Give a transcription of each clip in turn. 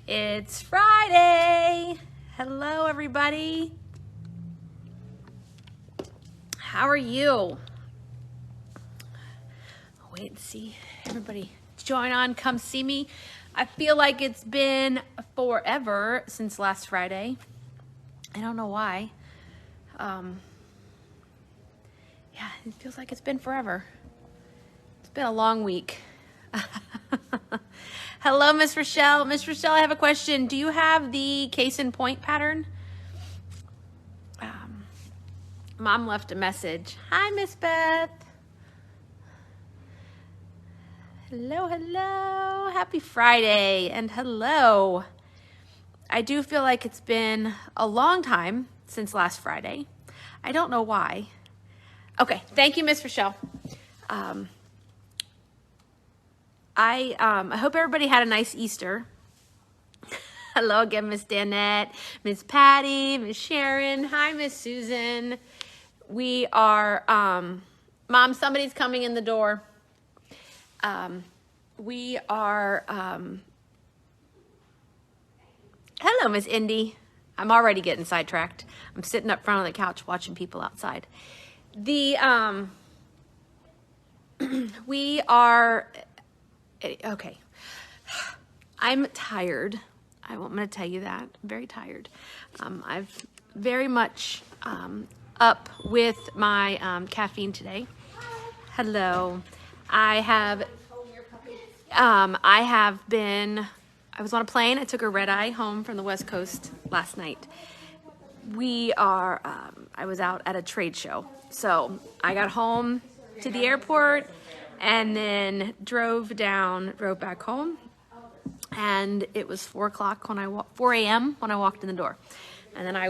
It's Friday. Hello, everybody. How are you? Wait and see. Everybody join on, come see me. I feel like it's been forever since last Friday. I don't know why. Yeah, it feels like it's been forever. It's been a long week. Hello, Miss Rochelle. Miss Rochelle, I have a question. Do you have the case and point pattern? Mom left a message. Hi, Miss Beth. Hello, hello. Happy Friday, and hello. I do feel like it's been a long time since last Friday. I don't know why. Okay, thank you, Miss Rochelle. I hope everybody had a nice Easter. Hello again, Miss Danette, Miss Patty, Miss Sharon. Hi, Miss Susan. We are, Mom, somebody's coming in the door. We are, hello, Miss Indy. I'm already getting sidetracked. I'm sitting up front on the couch watching people outside. We are, okay. I'm tired. I'm going to tell you that. I'm very tired. I've very much up with my caffeine today. Hello. I was on a plane. I took a red eye home from the West Coast last night. I was out at a trade show. So I got home to the airport and then drove back home. And it was 4 a.m. when I walked in the door. And then I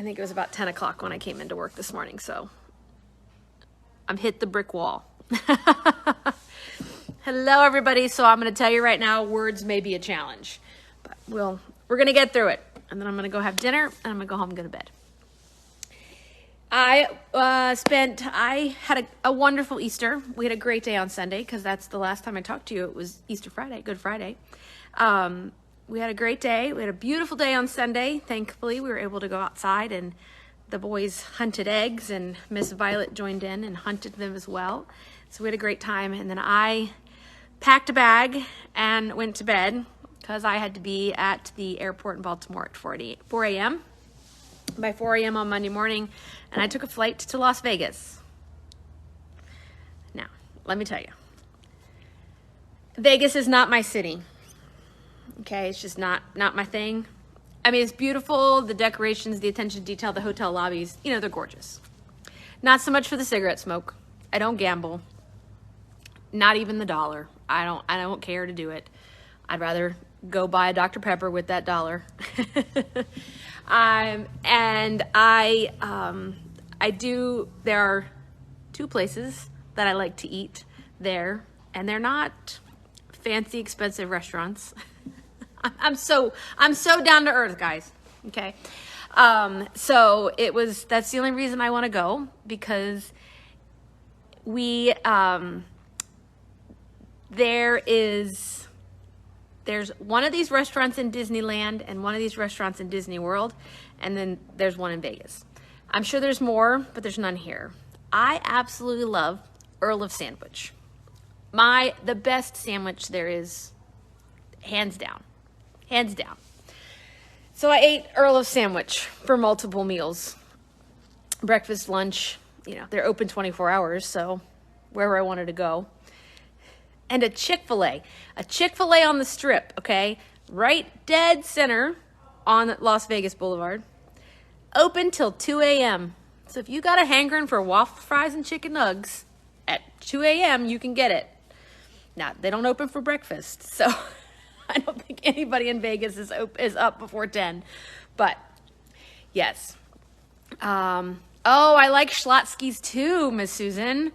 think it was about 10 o'clock when I came into work this morning. So I'm hit the brick wall. Hello, everybody. So I'm going to tell you right now, words may be a challenge, but we're going to get through it. And then I'm going to go have dinner and I'm going to go home and go to bed. I had a wonderful Easter. We had a great day on Sunday because that's the last time I talked to you. It was Easter Friday, Good Friday. We had a great day. We had a beautiful day on Sunday. Thankfully, we were able to go outside and the boys hunted eggs and Miss Violet joined in and hunted them as well. So we had a great time. And then I packed a bag and went to bed because I had to be at the airport in Baltimore at 4 a.m. by 4 a.m. on Monday morning, and I took a flight to Las Vegas. Now, let me tell you, Vegas is not my city. Okay, it's just not my thing. I mean, it's beautiful, the decorations, the attention to detail, the hotel lobbies, they're gorgeous. Not so much for the cigarette smoke. I don't gamble. Not even the dollar. I don't care to do it. I'd rather go buy a Dr. Pepper with that dollar. There are 2 places that I like to eat there, and they're not fancy, expensive restaurants. I'm so down to earth, guys. Okay. So that's the only reason I want to go, because there's one of these restaurants in Disneyland and one of these restaurants in Disney World, and then there's one in Vegas. I'm sure there's more, but there's none here. I absolutely love Earl of Sandwich. The best sandwich there is, hands down. Hands down. So I ate Earl of Sandwich for multiple meals. Breakfast, lunch, they're open 24 hours, so wherever I wanted to go. And a Chick-fil-A on the Strip, okay? Right dead center on Las Vegas Boulevard. Open till 2 a.m. So if you got a hankering for waffle fries and chicken nugs, at 2 a.m. you can get it. Now, they don't open for breakfast, so I don't think anybody in Vegas is up before 10. But, yes. I like Schlotsky's too, Miss Susan.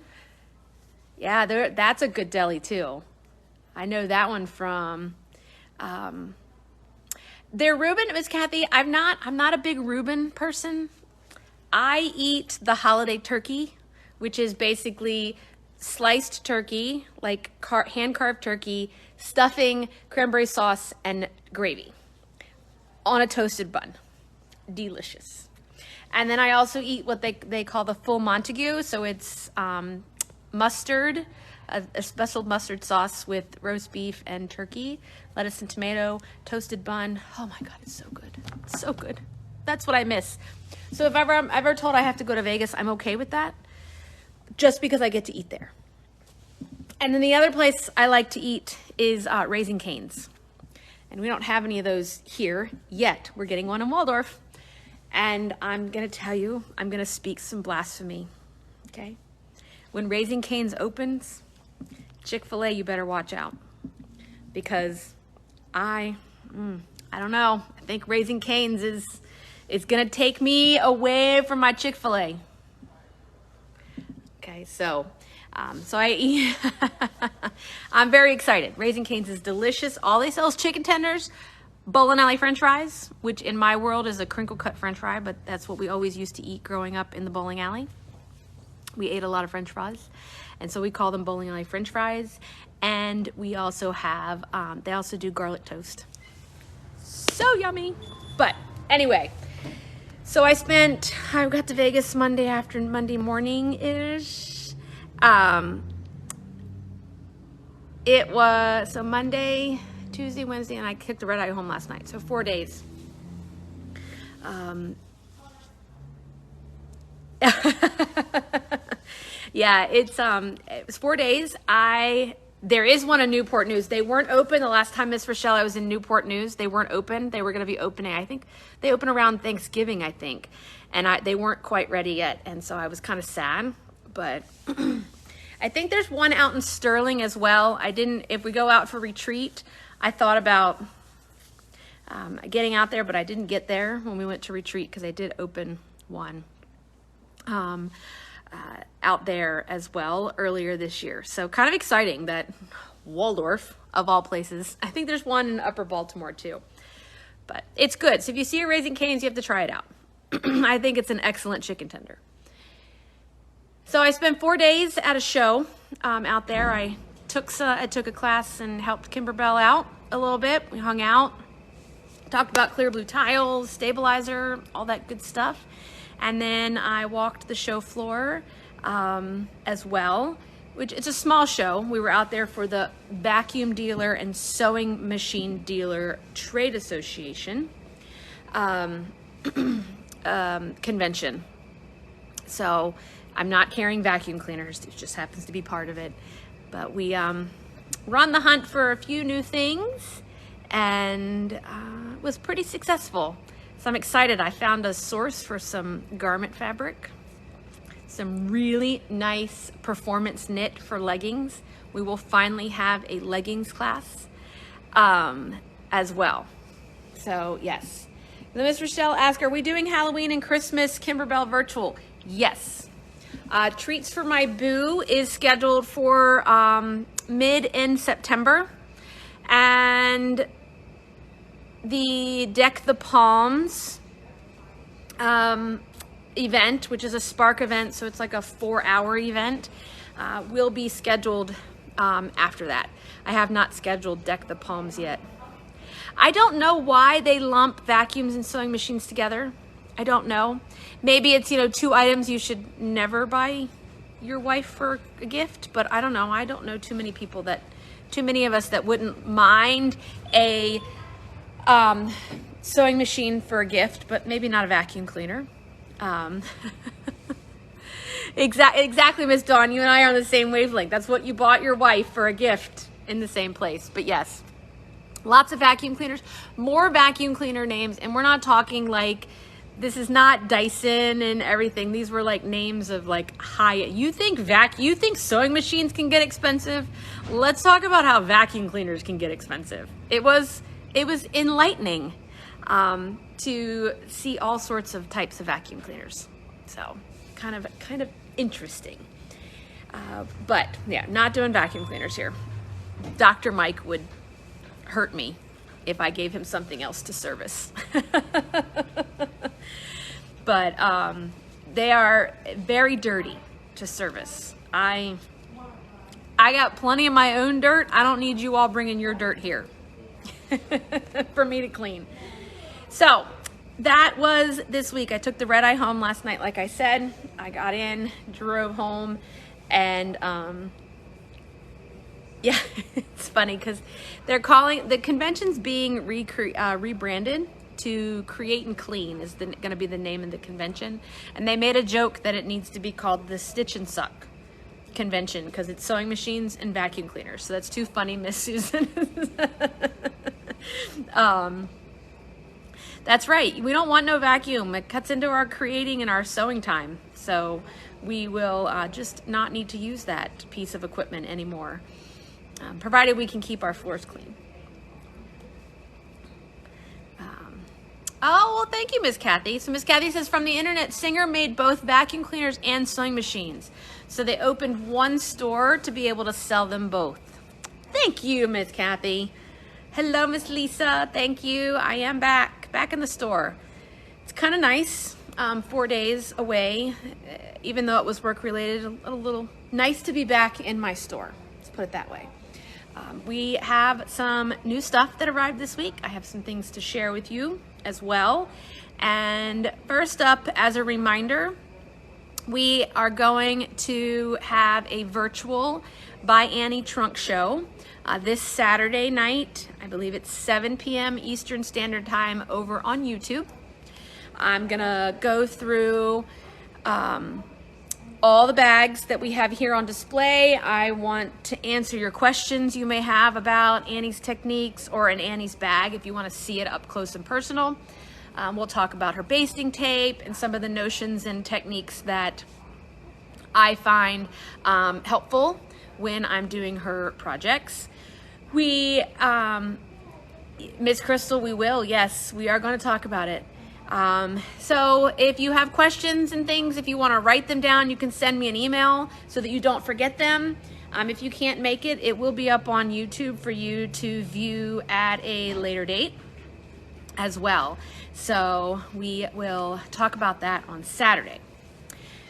Yeah, that's a good deli too. I know that one from their Reuben, Miss Kathy. I'm not a big Reuben person. I eat the holiday turkey, which is basically sliced turkey, like hand-carved turkey, stuffing, cranberry sauce, and gravy on a toasted bun. Delicious. And then I also eat what they call the full Montague. So it's mustard, a special mustard sauce with roast beef and turkey, lettuce and tomato, toasted bun. Oh my God, it's so good. It's so good. That's what I miss. So if ever I'm ever told I have to go to Vegas, I'm okay with that, just because I get to eat there. And then the other place I like to eat is Raising Cane's. And we don't have any of those here yet. We're getting one in Waldorf. And I'm gonna tell you, I'm gonna speak some blasphemy, okay? When Raising Cane's opens, Chick-fil-A, you better watch out. Because I don't know, I think Raising Cane's is gonna take me away from my Chick-fil-A. Okay, so I eat, I'm very excited. Raising Cane's is delicious. All they sell is chicken tenders, bowling alley french fries, which in my world is a crinkle cut french fry, but that's what we always used to eat growing up in the bowling alley. We ate a lot of french fries, and so we call them bowling alley french fries. And we also have, they also do garlic toast. So yummy. But anyway, so I got to Vegas Monday morning-ish. It was, so Monday, Tuesday, Wednesday, and I kicked the red eye home last night. So 4 days. Yeah, it was 4 days. There is one in Newport News. They weren't open the last time, Miss Rochelle, I was in Newport News. They weren't open. They were going to be opening, I think they open around Thanksgiving, I think. And they weren't quite ready yet. And so I was kind of sad, but I think there's one out in Sterling as well. If we go out for retreat, I thought about getting out there, but I didn't get there when we went to retreat because they did open one out there as well earlier this year. So kind of exciting that Waldorf, of all places. I think there's one in Upper Baltimore too, but it's good. So if you see a Raising Cane's, you have to try it out. I think it's an excellent chicken tender. So I spent 4 days at a show out there. I took a class and helped Kimberbell out a little bit. We hung out, talked about clear blue tiles, stabilizer, all that good stuff. And then I walked the show floor as well, which it's a small show. We were out there for the Vacuum Dealer and Sewing Machine Dealer Trade Association convention. So I'm not carrying vacuum cleaners. It just happens to be part of it. But we were on the hunt for a few new things, and it was pretty successful. So I'm excited. I found a source for some garment fabric, some really nice performance knit for leggings. We will finally have a leggings class as well. So yes. Then Miss Rochelle asked, are we doing Halloween and Christmas Kimberbell virtual? Yes. Treats for My Boo is scheduled for mid-end September. And the Deck the Palms event, which is a Spark event, so it's like a 4-hour event, will be scheduled after that. I have not scheduled Deck the Palms yet. I don't know why they lump vacuums and sewing machines together. I don't know. Maybe it's, 2 items you should never buy your wife for a gift, but I don't know. I don't know too many of us that wouldn't mind a sewing machine for a gift, but maybe not a vacuum cleaner. Exactly, Miss Dawn. You and I are on the same wavelength. That's what you bought your wife for a gift in the same place. But yes, lots of vacuum cleaners, more vacuum cleaner names, and we're not talking like, this is not Dyson and everything. These were like names of like high. You think sewing machines can get expensive? Let's talk about how vacuum cleaners can get expensive. It was enlightening to see all sorts of types of vacuum cleaners. So kind of interesting. But yeah, not doing vacuum cleaners here. Dr. Mike would hurt me if I gave him something else to service. But they are very dirty to service. I got plenty of my own dirt. I don't need you all bringing your dirt here. for me to clean. So that was this week. I took the red eye home last night, like I said. I got in, drove home, and yeah, it's funny because they're calling the convention's being rebranded to Create and Clean is going to be the name of the convention, and they made a joke that it needs to be called the Stitch and Suck convention because it's sewing machines and vacuum cleaners. So that's too funny, Miss Susan. That's right. We don't want no vacuum. It cuts into our creating and our sewing time. So we will just not need to use that piece of equipment anymore, provided we can keep our floors clean. Oh, well, thank you, Miss Kathy. So Miss Kathy says, from the internet, Singer made both vacuum cleaners and sewing machines. So they opened one store to be able to sell them both. Thank you, Miss Kathy. Hello, Miss Lisa. Thank you. I am back in the store. It's kind of nice, 4 days away, even though it was work related, a little nice to be back in my store. Let's put it that way. We have some new stuff that arrived this week. I have some things to share with you as well. And first up, as a reminder, we are going to have a virtual By Annie trunk show this Saturday night. I believe it's 7 p.m. Eastern Standard Time over on YouTube. I'm gonna go through all the bags that we have here on display. I want to answer your questions you may have about Annie's techniques or an Annie's bag if you want to see it up close and personal. We'll talk about her basting tape and some of the notions and techniques that I find helpful when I'm doing her projects. Miss Crystal, we will, yes, we are going to talk about it. So if you have questions and things, if you want to write them down, you can send me an email so that you don't forget them. If you can't make it, it will be up on YouTube for you to view at a later date as well. So we will talk about that on Saturday.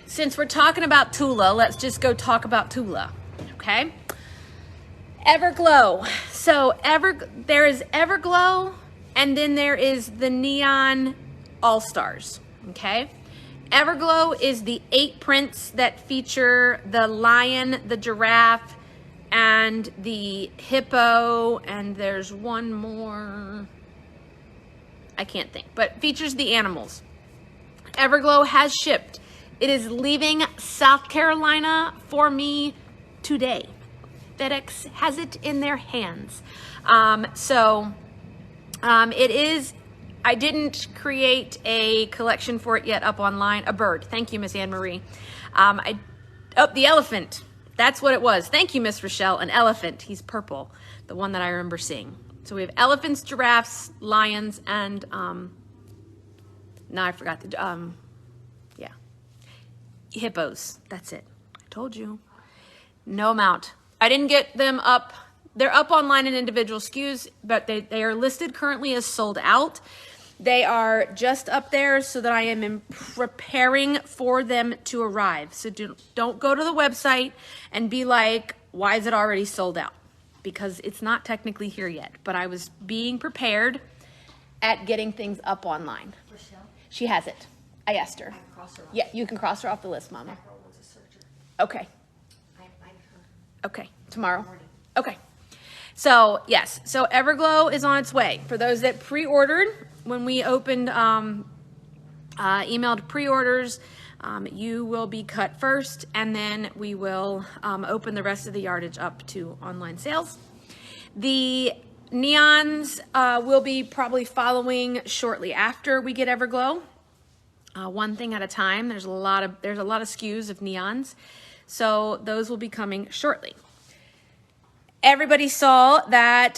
Since we're talking about Tula, let's just go talk about Tula, okay? Everglow. So there is Everglow, and then there is the Neon All-Stars, okay? Everglow is the 8 prints that feature the lion, the giraffe, and the hippo, and there's one more, I can't think, but features the animals. Everglow has shipped. It is leaving South Carolina for me today. FedEx has it in their hands. It is, I didn't create a collection for it yet up online. A bird. Thank you, Miss Anne Marie. The elephant. That's what it was. Thank you, Miss Rochelle. An elephant. He's purple. The one that I remember seeing. So we have elephants, giraffes, lions, and now I forgot the hippos. That's it. I told you. No amount. I didn't get them up. They're up online in individual SKUs, but they are listed currently as sold out. They are just up there so that I am preparing for them to arrive. So don't go to the website and be like, why is it already sold out? Because it's not technically here yet, but I was being prepared at getting things up online. Rochelle? She has it. I asked her. I can cross her off. Yeah, you can cross her off the list, Mama. That girl was a SERGER. Okay. I invited her. Okay. Tomorrow? Morning. Okay. So, yes. So, Everglow is on its way. For those that pre-ordered, when we opened, emailed pre-orders, you will be cut first, and then we will open the rest of the yardage up to online sales. The neons will be probably following shortly after we get Everglow. One thing at a time. There's a lot of SKUs of neons, so those will be coming shortly. Everybody saw that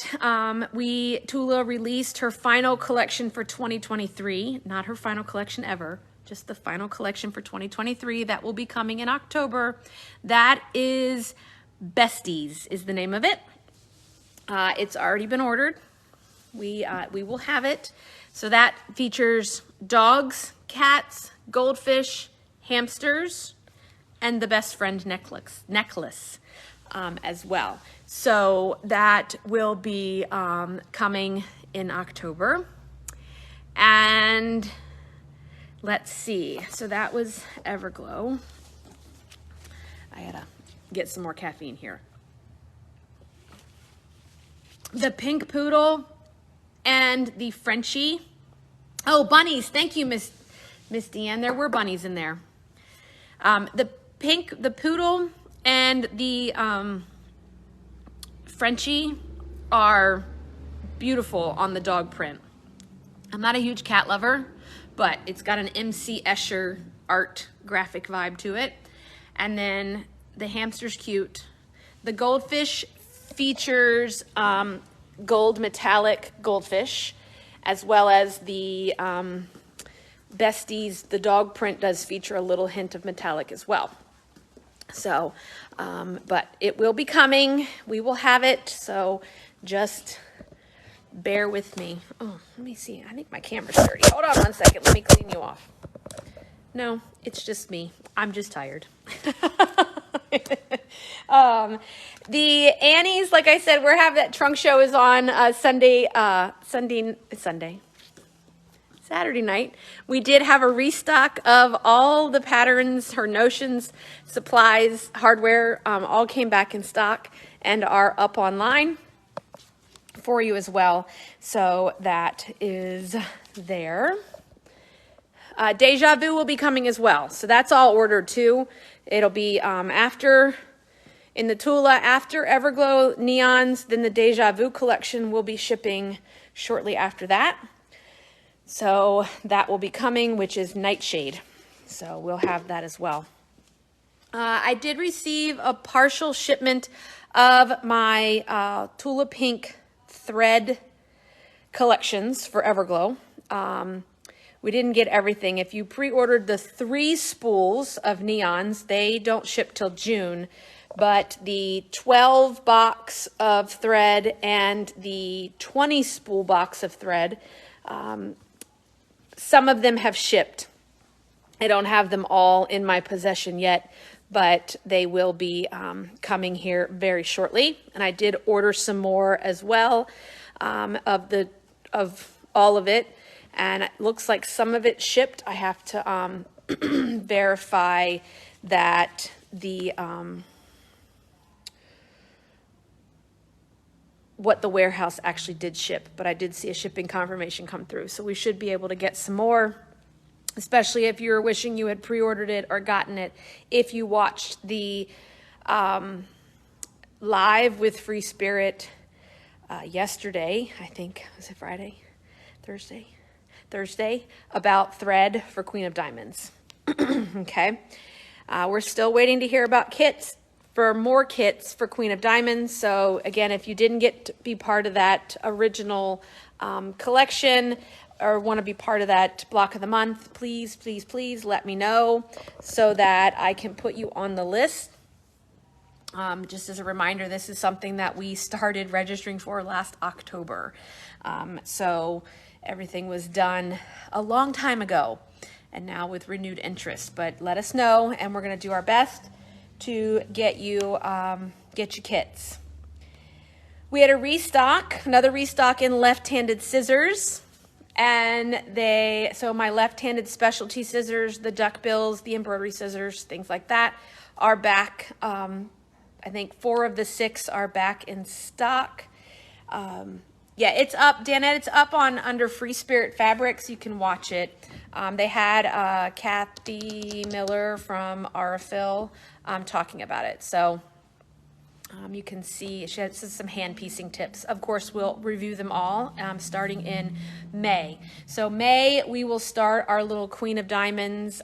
Tula released her final collection for 2023, not her final collection ever, just the final collection for 2023 that will be coming in October. That is Besties is the name of it. It's already been ordered. We will have it. So that features dogs, cats, goldfish, hamsters, and the best friend necklace as well. So that will be coming in October. And let's see, so that was Everglow. I had to get some more caffeine here. The pink poodle and the Frenchie. Oh, bunnies. Thank you, Miss Deanne. There were bunnies in there. The poodle and the Frenchie are beautiful on the dog print. I'm not a huge cat lover, but it's got an MC Escher art graphic vibe to it. And then the hamster's cute. The goldfish features gold metallic goldfish, as well as the Besties, the dog print does feature a little hint of metallic as well. So, but it will be coming. We will have it, so just bear with me. Oh, let me see. I think my camera's dirty. Hold on one second. Let me clean you off. No, it's just me. I'm just tired. The Annie's, like I said, we're having that trunk show is on Saturday night. We did have a restock of all the patterns, her notions, supplies, hardware, all came back in stock and are up online for you as well. So that is there. Deja Vu will be coming as well. So that's all ordered too. It'll be in the Tula after Everglow Neons, then the Deja Vu collection will be shipping shortly after that. So that will be coming, which is Nightshade. So we'll have that as well. I did receive a partial shipment of my Tula Pink thread collections for Everglow. We didn't get everything. If you pre-ordered the 3 spools of neons, they don't ship till June. But the 12 box of thread and the 20 spool box of thread, some of them have shipped. I don't have them all in my possession yet, but they will be coming here very shortly. And I did order some more as well of all of it. And it looks like some of it shipped. I have to verify that the what the warehouse actually did ship, but I did see a shipping confirmation come through. So we should be able to get some more, especially if you're wishing you had pre-ordered it or gotten it. If you watched the live with Free Spirit yesterday, I think, was it Friday? Thursday, about thread for Queen of Diamonds. Okay. We're still waiting to hear about kits, for more kits for Queen of Diamonds. So again, if you didn't get to be part of that original collection or want to be part of that block of the month, please, please, please let me know so that I can put you on the list. Just as a reminder, this is something that we started registering for last October. So everything was done a long time ago and now with renewed interest, but let us know and we're going to do our best to get you kits. We had a restock, another restock in left-handed scissors, and so my left-handed specialty scissors, the duckbills, the embroidery scissors, things like that are back. I think 4 of the 6 are back in stock. Yeah, it's up, Danette, it's up on under Free Spirit Fabrics. You can watch it. They had Kathy Miller from Arafil talking about it. So you can see she has some hand piecing tips. Of course, we'll review them all starting in May. So May, we will start our little Queen of Diamonds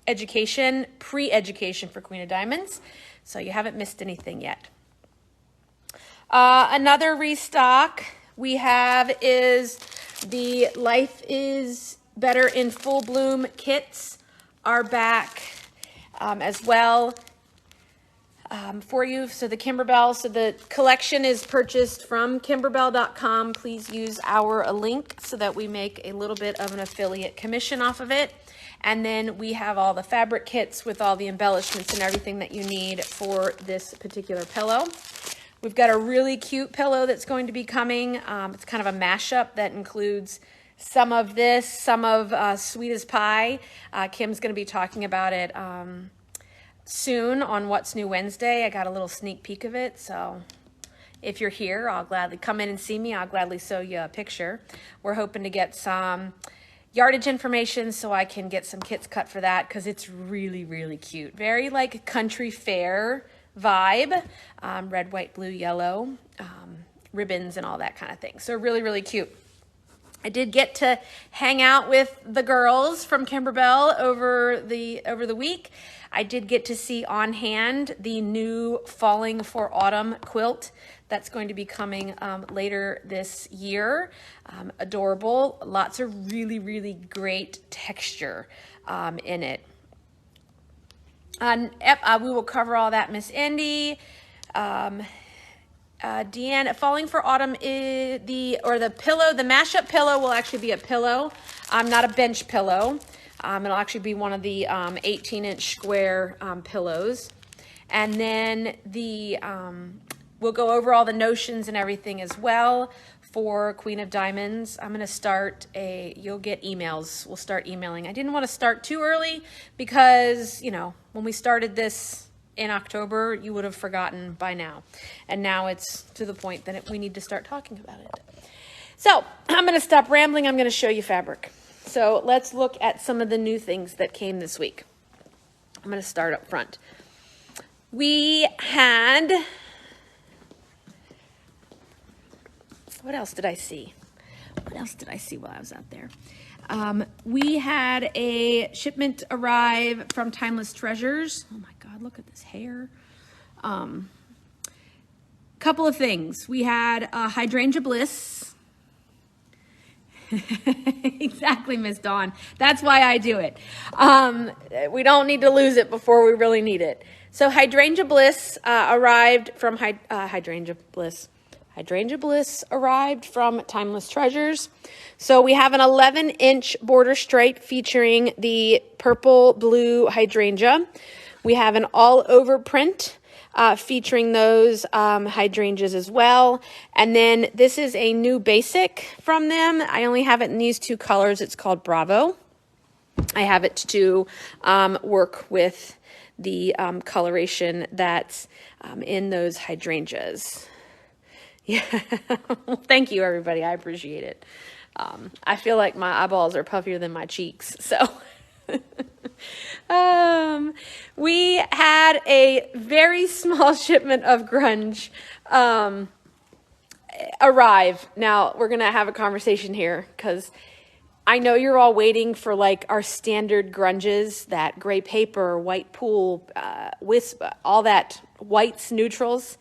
education, pre-education for Queen of Diamonds. So you haven't missed anything yet. Another restock we have is the Life is Better in Full Bloom kits are back as well for you. So the Kimberbell, so the collection is purchased from kimberbell.com. Please use our link so that we make a little bit of an affiliate commission off of it. And then we have all the fabric kits with all the embellishments and everything that you need for this particular pillow. We've got a really cute pillow that's going to be coming. It's kind of a mashup that includes some of this, some of Sweet as Pie. Kim's going to be talking about it soon on What's New Wednesday. I got a little sneak peek of it, so if you're here, I'll gladly come in and see me. I'll gladly show you a picture. We're hoping to get some yardage information so I can get some kits cut for that, because it's really, really cute. Very like country fair vibe. Red, white, blue, yellow, ribbons and all that kind of thing. So really, really cute. I did get to hang out with the girls from Kimberbell over the week. I did get to see on hand the new Falling for Autumn quilt that's going to be coming later this year. Adorable. Lots of really, really great texture in it. We will cover all that, Miss Indy. Deanne, Falling for Autumn is the pillow, the mashup pillow will actually be a pillow, not a bench pillow. It'll actually be one of the 18-inch square pillows. And then we'll go over all the notions and everything as well for Queen of Diamonds. I'm going to start you'll get emails. We'll start emailing. I didn't want to start too early because, you know, when we started this in October, you would have forgotten by now. And now it's to the point that we need to start talking about it. So I'm going to stop rambling. I'm going to show you fabric. So let's look at some of the new things that came this week. I'm going to start up front. We had, what else did I see? What else did I see while I was out there? We had a shipment arrive from Timeless Treasures. Oh my God, look at this hair. Couple of things. We had Hydrangea Bliss. Exactly, Miss Dawn. That's why I do it. We don't need to lose it before we really need it. So Hydrangea Bliss arrived from Hydrangea Bliss. Hydrangea Bliss arrived from Timeless Treasures. So we have an 11-inch border stripe featuring the purple blue hydrangea. We have an all-over print featuring those hydrangeas as well. And then this is a new basic from them. I only have it in these two colors. It's called Bravo. I have it to work with the coloration that's in those hydrangeas. Yeah, thank you, everybody. I appreciate it. I feel like my eyeballs are puffier than my cheeks. So we had a very small shipment of Grunge arrive. Now, we're going to have a conversation here because I know you're all waiting for like our standard grunges, that gray paper, white pool, wisp, all that whites, neutrals.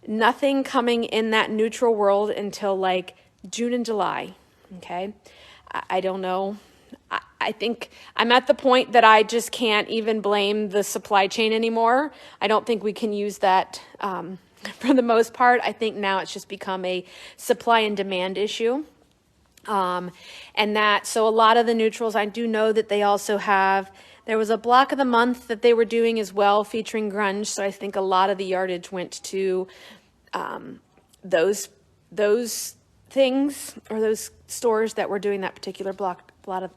Nothing coming in that neutral world until like June and July. Okay. I don't know. I think I'm at the point that I just can't even blame the supply chain anymore. I don't think we can use that for the most part. I think now it's just become a supply and demand issue. So a lot of the neutrals, I do know that they also have, there was a block of the month that they were doing as well featuring Grunge. So I think a lot of the yardage went to those things, or those stores that were doing that particular block of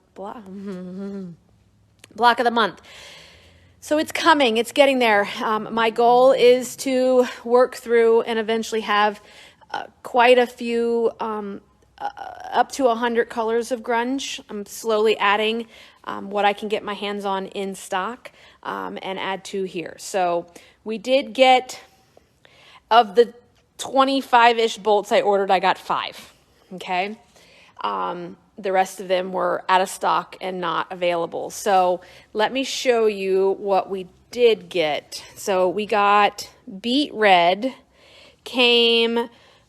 the month. So it's coming, it's getting there. My goal is to work through and eventually have quite a few, up to 100 colors of Grunge. I'm slowly adding what I can get my hands on in stock and add to here. So we did get, of the 25-ish bolts I ordered, I got 5, okay? The rest of them were out of stock and not available. So let me show you what we did get. So we got Beet Red,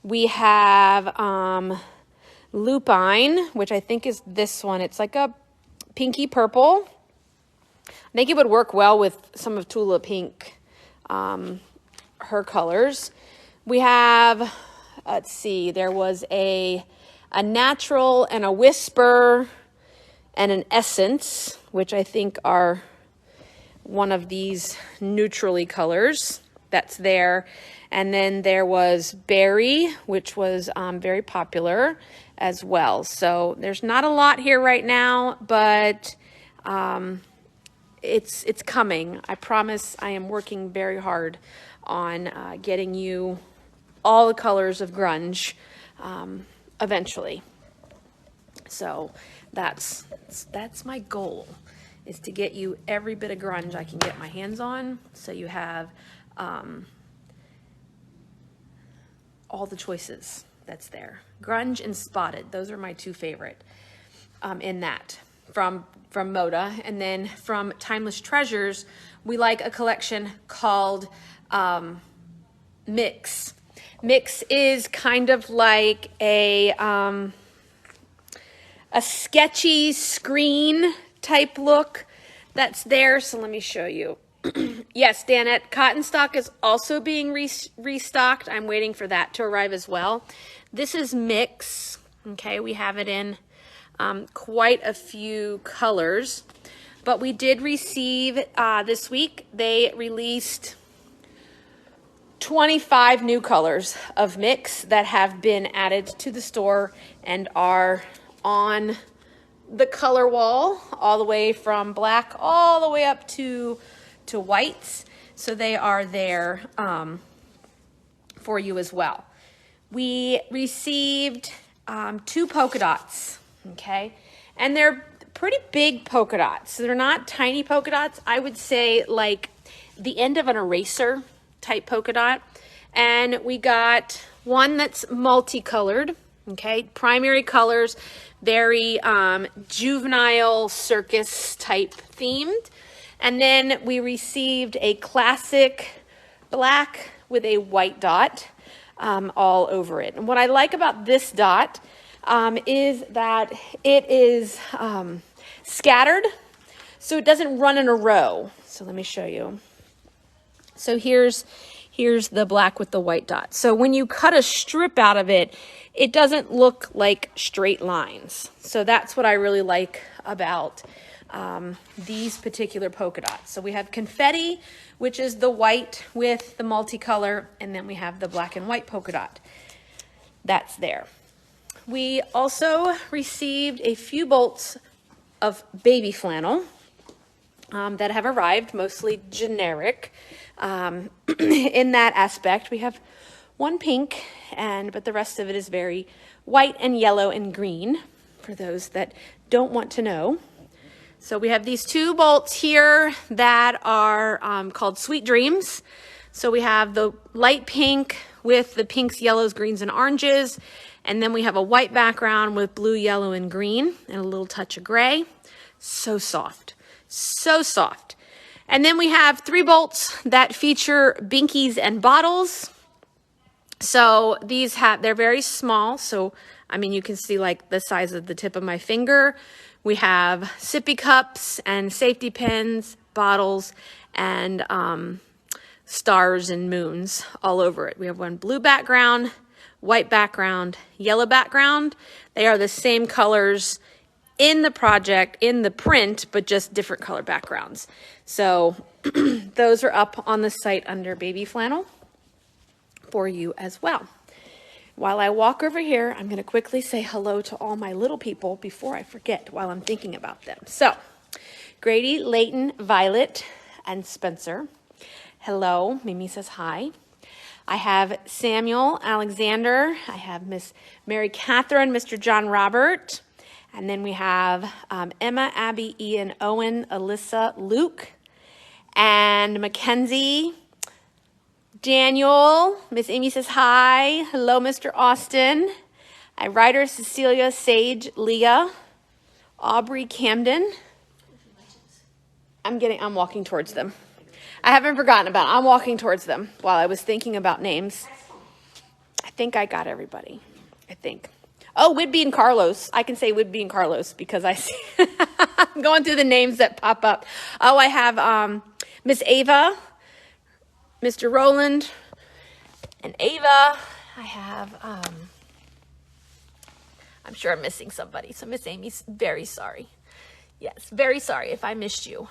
we have Lupine, which I think is this one. It's like a pinky purple. I think it would work well with some of Tula Pink, her colors. We have, let's see, there was a natural and a whisper and an essence, which I think are one of these neutrally colors. that's there. And then there was Berry, which was very popular as well. So there's not a lot here right now, but it's coming. I promise. I am working very hard on getting you all the colors of grunge eventually. So that's my goal, is to get you every bit of grunge I can get my hands on, so you have all the choices that's there. Grunge and spotted, those are my two favorite in that from Moda. And then from Timeless Treasures, we like a collection called Mix. Mix is kind of like a sketchy screen type look that's there. So let me show you. Yes, Danette, cotton stock is also being restocked. I'm waiting for that to arrive as well. This is Mix. Okay, we have it in quite a few colors, but we did receive this week, they released 25 new colors of Mix that have been added to the store and are on the color wall, all the way from black all the way up to whites. So they are there for you as well. We received 2 polka dots, okay? And they're pretty big polka dots. They're not tiny polka dots. I would say like the end of an eraser type polka dot. And we got one that's multicolored, okay? Primary colors, very juvenile circus type themed. And then we received a classic black with a white dot all over it. And what I like about this dot is that it is scattered, so it doesn't run in a row. So let me show you. So here's the black with the white dot. So when you cut a strip out of it, it doesn't look like straight lines. So that's what I really like about these particular polka dots. So we have Confetti, which is the white with the multicolor, and then we have the black and white polka dot. That's there. We also received a few bolts of baby flannel that have arrived, mostly generic. In that aspect, we have one pink, but the rest of it is very white and yellow and green, for those that don't want to know. So we have these 2 bolts here that are called Sweet Dreams. So we have the light pink with the pinks, yellows, greens, and oranges. And then we have a white background with blue, yellow, and green, and a little touch of gray. So soft, so soft. And then we have 3 bolts that feature binkies and bottles. So these they're very small. So, I mean, you can see like the size of the tip of my finger. We have sippy cups and safety pins, bottles, and stars and moons all over it. We have one blue background, white background, yellow background. They are the same colors in the project, in the print, but just different color backgrounds. So those are up on the site under baby flannel for you as well. While I walk over here, I'm going to quickly say hello to all my little people before I forget while I'm thinking about them. So Grady, Layton, Violet, and Spencer. Hello. Mimi says hi. I have Samuel, Alexander. I have Miss Mary Catherine, Mr. John Robert. And then we have Emma, Abby, Ian, Owen, Alyssa, Luke, and Mackenzie, Daniel. Miss Amy says hi. Hello, Mr. Austin. Ryder, Cecilia, Sage, Leah, Aubrey, Camden. I'm walking towards them. I haven't forgotten about it. I'm walking towards them while I was thinking about names. I think I got everybody. I think. Oh, Whidbey and Carlos. I can say Whidbey and Carlos because I see I'm going through the names that pop up. Oh, I have Miss Ava, Mr. Roland, and Ava. I have, I'm sure I'm missing somebody. So Miss Amy's very sorry. Yes, very sorry if I missed you.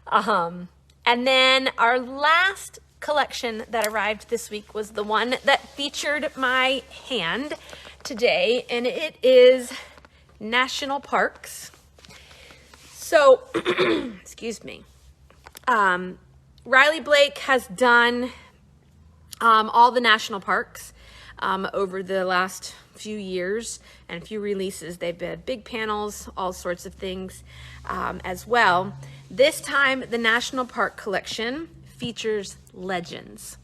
And then our last collection that arrived this week was the one that featured my hand today, and it is national parks. So, excuse me. Riley Blake has done all the national parks over the last few years, and a few releases. They've been big panels, all sorts of things as well. This time, the National Park Collection features legends.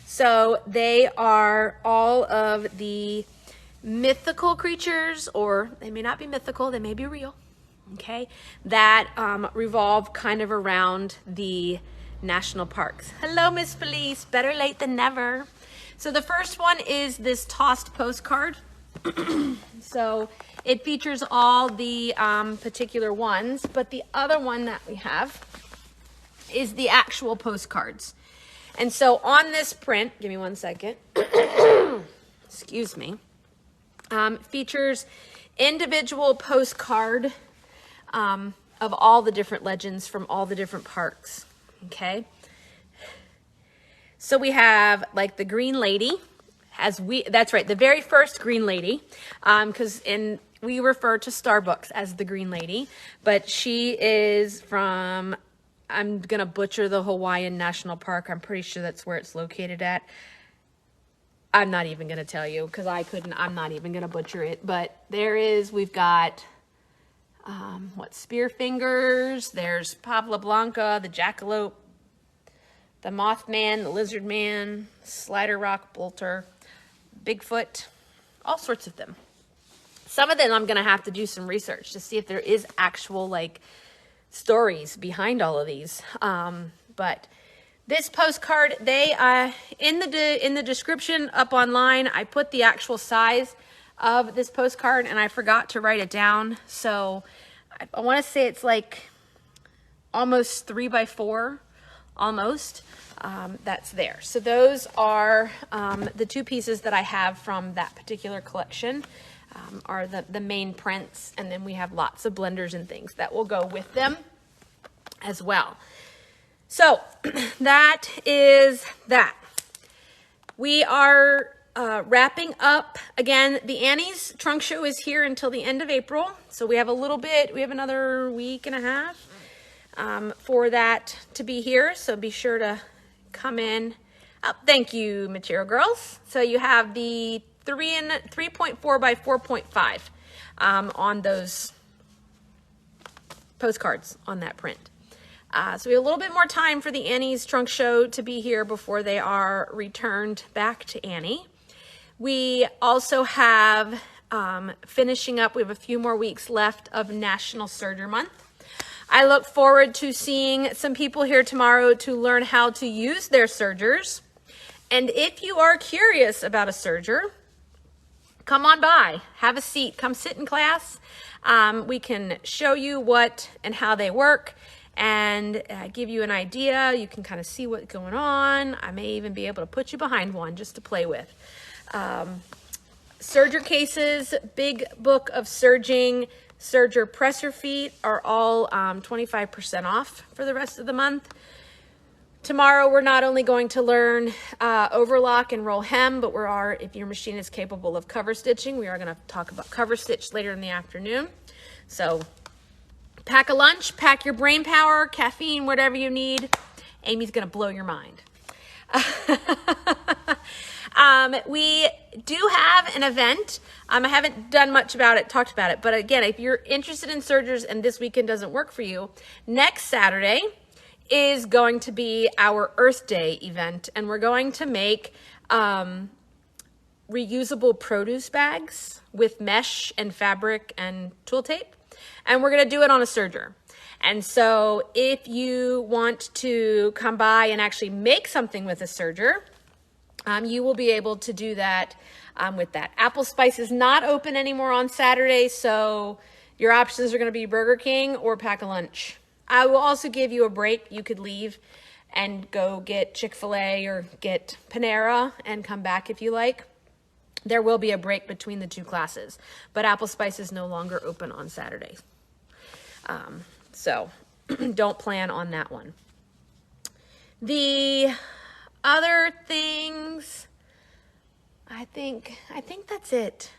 So they are all of the mythical creatures, or they may not be mythical, they may be real, okay, that revolve kind of around the national parks. Hello, Miss Felice, better late than never. So the first one is this tossed postcard. So it features all the particular ones, but the other one that we have is the actual postcards. And so on this print, give me one second, excuse me, features individual postcard of all the different legends from all the different parks, okay? So we have like the Green Lady, that's right, the very first Green Lady, because we refer to Starbucks as the Green Lady, but she is from, I'm gonna butcher the Hawaiian National Park. I'm pretty sure that's where it's located at. I'm not even gonna tell you because I'm not even gonna butcher it, but we've got, Spearfingers, there's Pablo Blanca, the Jackalope, the Mothman, the Lizard Man, Slider Rock Bolter, Bigfoot, all sorts of them. Some of them I'm going to have to do some research to see if there is actual like stories behind all of these. But this postcard, they in the description up online, I put the actual size of this postcard and I forgot to write it down. So I want to say it's like almost 3 by 4, almost. That's there. So those are the two pieces that I have from that particular collection, are the main prints, and then we have lots of blenders and things that will go with them as well. So that is that. We are wrapping up. Again, the Annie's trunk show is here until the end of April, so we have another week and a half for that to be here, so be sure to come in. Oh, thank you, Material Girls. So you have the 3.4 by 4.5 on those postcards on that print. So we have a little bit more time for the Annie's trunk show to be here before they are returned back to Annie. We also have finishing up, we have a few more weeks left of National Serger Month. I look forward to seeing some people here tomorrow to learn how to use their sergers. And if you are curious about a serger, come on by, have a seat, come sit in class. We can show you what and how they work and give you an idea. You can kind of see what's going on. I may even be able to put you behind one just to play with. Serger cases, big book of serging, serger presser feet are all 25% off for the rest of the month. Tomorrow, we're not only going to learn overlock and roll hem, but if your machine is capable of cover stitching, we are going to talk about cover stitch later in the afternoon. So pack a lunch, pack your brain power, caffeine, whatever you need. Amy's going to blow your mind. We do have an event. I haven't done much about it, talked about it, but again, if you're interested in sergers and this weekend doesn't work for you, next Saturday is going to be our Earth Day event, and we're going to make reusable produce bags with mesh and fabric and tool tape, and we're going to do it on a serger. And so if you want to come by and actually make something with a serger, you will be able to do that with that. Apple Spice is not open anymore on Saturday, so your options are going to be Burger King or pack a lunch. I will also give you a break. You could leave and go get Chick-fil-A or get Panera and come back if you like. There will be a break between the two classes, but Apple Spice is no longer open on Saturdays. So don't plan on that one. The Other things, I think that's it.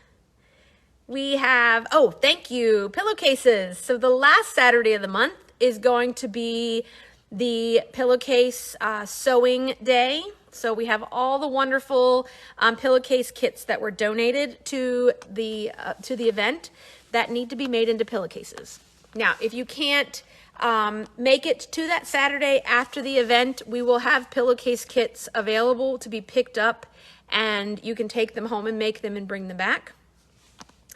We have, oh, thank you, pillowcases. So the last Saturday of the month is going to be the pillowcase sewing day. So we have all the wonderful pillowcase kits that were donated to the event that need to be made into pillowcases. Now, if you can't make it to that Saturday after the event, we will have pillowcase kits available to be picked up, and you can take them home and make them and bring them back.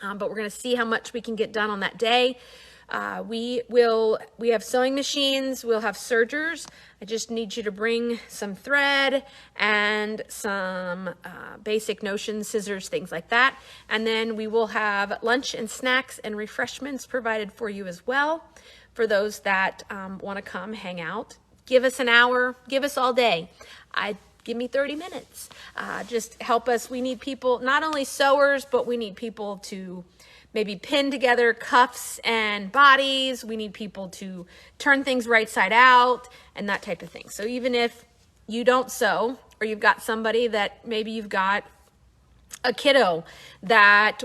But we're going to see how much we can get done on that day. We have sewing machines, we'll have sergers. I just need you to bring some thread and some basic notions, scissors, things like that. And then we will have lunch and snacks and refreshments provided for you as well, for those that want to come hang out. Give us an hour, give us all day. Give me 30 minutes. Just help us. We need people, not only sewers, but we need people to maybe pin together cuffs and bodies. We need people to turn things right side out and that type of thing. So even if you don't sew, or you've got somebody that maybe you've got a kiddo that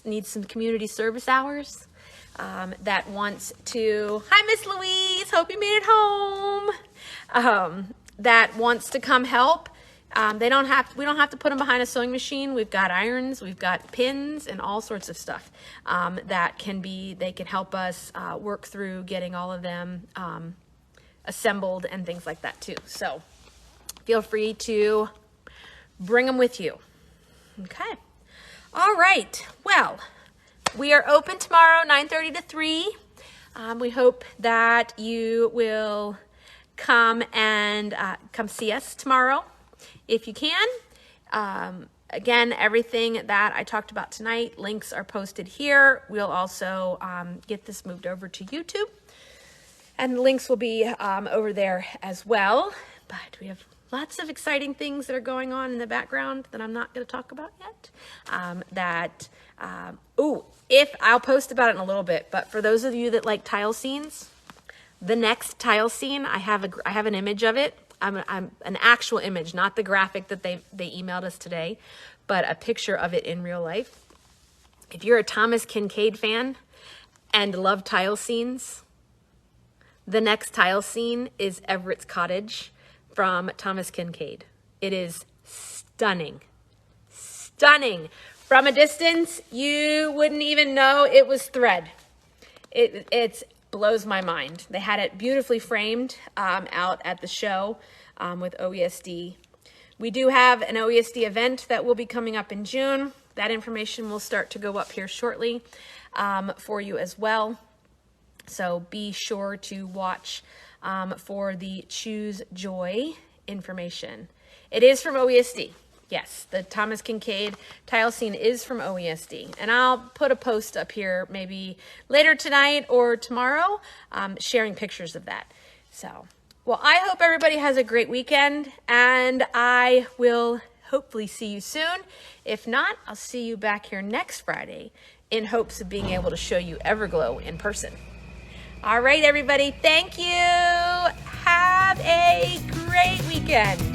needs some community service hours, that wants to, hi Miss Louise, hope you made it home, that wants to come help. We don't have to put them behind a sewing machine. We've got irons, we've got pins, and all sorts of stuff they can help us work through getting all of them assembled and things like that too. So feel free to bring them with you. Okay. All right. Well, we are open tomorrow, 9:30 to 3. We hope that you will come and come see us tomorrow if you can. Again, everything that I talked about tonight, links are posted here. We'll also get this moved over to YouTube, and the links will be over there as well. But we have lots of exciting things that are going on in the background that I'm not going to talk about yet. If I'll post about it in a little bit, but for those of you that like tile scenes, the next tile scene, I have an image of it. I'm an actual image, not the graphic that they emailed us today, but a picture of it in real life. If you're a Thomas Kincaid fan and love tile scenes, the next tile scene is Everett's Cottage from Thomas Kincaid. It is stunning. Stunning. From a distance, you wouldn't even know it was thread. It blows my mind. They had it beautifully framed out at the show with OESD. We do have an OESD event that will be coming up in June. That information will start to go up here shortly for you as well. So be sure to watch for the Choose Joy information. It is from OESD. Yes, the Thomas Kincaid tile scene is from OESD. And I'll put a post up here maybe later tonight or tomorrow sharing pictures of that. So, well, I hope everybody has a great weekend, and I will hopefully see you soon. If not, I'll see you back here next Friday in hopes of being able to show you Everglow in person. All right, everybody, thank you. Have a great weekend.